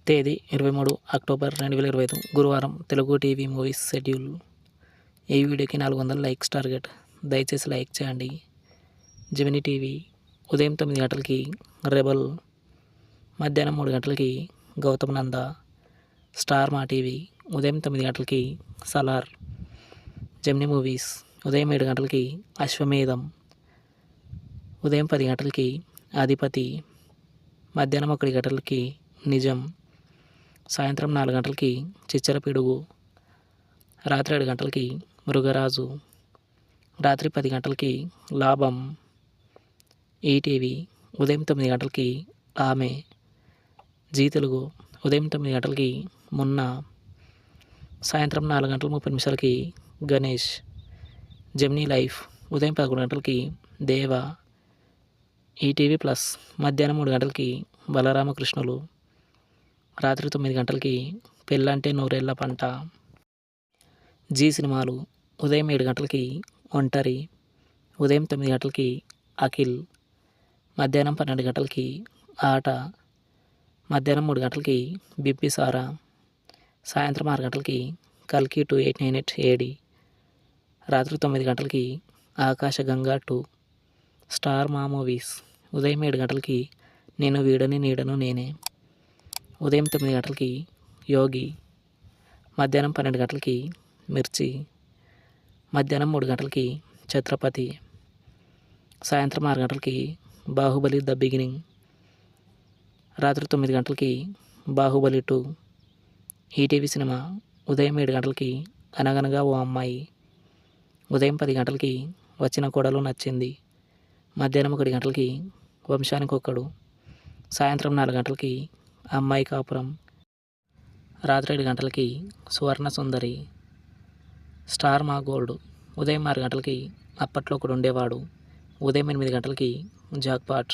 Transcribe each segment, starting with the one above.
తేదీ 23 అక్టోబర్ 2025 గురువారం. Telugu TV movies schedule. ఈ వీడియోకి 400 లైక్స్ టార్గెట్. దయచేసి లైక్ చేయండి. జెమినీ టీవీ ఉదయం 9 గంటలకి రెబల్, మధ్యాహ్నం 3 గంటలకి గౌతమ్ నంద. స్టార్ మా టీవీ ఉదయం 9 గంటలకి సలార్. జెమినీ మూవీస్ ఉదయం 7 గంటలకి అశ్వమేధం, ఉదయం 10 గంటలకి అధిపతి, మధ్యాహ్నం 1 గంటలకి నిజం, సాయంత్రం 4 గంటలకి చిచ్చర పిడుగు, రాత్రి 7 గంటలకి మృగరాజు, రాత్రి 10 గంటలకి లాభం. ఈటీవీ ఉదయం 9 గంటలకి ఆమె. జీ తెలుగు ఉదయం 9 గంటలకి మున్నా, సాయంత్రం 4 గంటల 30 నిమిషాలకి గణేష్. జెమినీ లైఫ్ ఉదయం 11 గంటలకి దేవ. ఈటీవీ ప్లస్ మధ్యాహ్నం 3 గంటలకి బలరామకృష్ణులు, రాత్రి 9 గంటలకి పెళ్ళంటే నూరేళ్ల పంట. జీ సినిమాలు ఉదయం 7 గంటలకి ఒంటరి, ఉదయం 9 గంటలకి అఖిల్, మధ్యాహ్నం 12 గంటలకి ఆట, మధ్యాహ్నం 3 గంటలకి బింబిసారా, సాయంత్రం 6 గంటలకి కల్కి 2898 ఏడి, రాత్రి 9 గంటలకి ఆకాశగంగా 2. స్టార్ మా మూవీస్ ఉదయం 7 గంటలకి నేను వీడని నీడను నేనే, ఉదయం 9 గంటలకి యోగి, మధ్యాహ్నం 12 గంటలకి మిర్చి, మధ్యాహ్నం 3 గంటలకి ఛత్రపతి, సాయంత్రం 6 గంటలకి బాహుబలి ద బిగినింగ్, రాత్రి 9 గంటలకి బాహుబలి 2. ఈటీవీ సినిమా ఉదయం 7 గంటలకి అనగనగా ఓ అమ్మాయి, ఉదయం 10 గంటలకి వచ్చిన కోడలు నచ్చింది, మధ్యాహ్నం 1 గంటలకి వంశానికొక్కడు, సాయంత్రం 4 గంటలకి అమ్మాయి కాపురం, రాత్రి 7 గంటలకి సువర్ణ సుందరి. స్టార్ మా గోల్డ్ ఉదయం 6 గంటలకి అప్పట్లో ఒకడు ఉండేవాడు, ఉదయం 8 గంటలకి జాక్పాట్,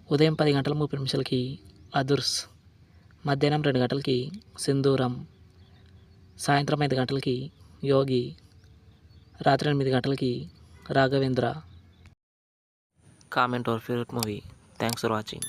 ఉదయం 10 గంటల 30 నిమిషాలకి అదుర్స్, మధ్యాహ్నం 2 గంటలకి సింధూరం, సాయంత్రం 5 గంటలకి యోగి, రాత్రి 8 గంటలకి Raghavendra. Comment our favourite movie. Thanks for watching.